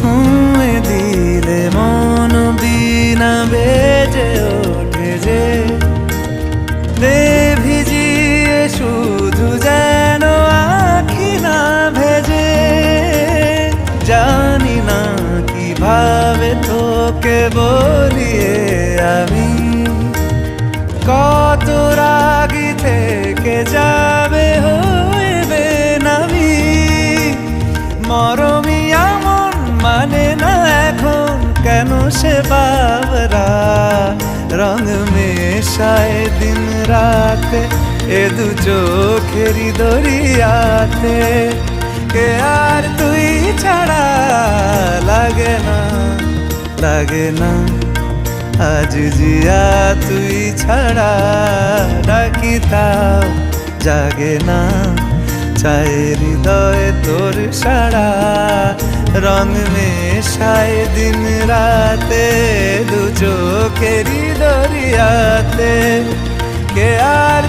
ছুঁয়ে দিলে মন বিনা বেজে ওঠে যে দে ভিজিয়ে শুধু যেন আখি না ভেজে। জানি না কিভাবে তোকে বলিয়ে আমি কত রাগি থেকে যাবে হইবে নামি। মরমি এমন মানে না এখন কেন সে বাবরা রং মেশায় দিন রাতে এ দু চোখেরই দরিয়াতে। কে আর তুই ছাড়া লাগে না লাগে না আজ জিয়া তুই ছাড়া ডাকি তাও জাগে না। চায় হৃদয় তোর সারা রং মেশায় দিন রাতে দু চোখেরই দরিয়াতে। কে আর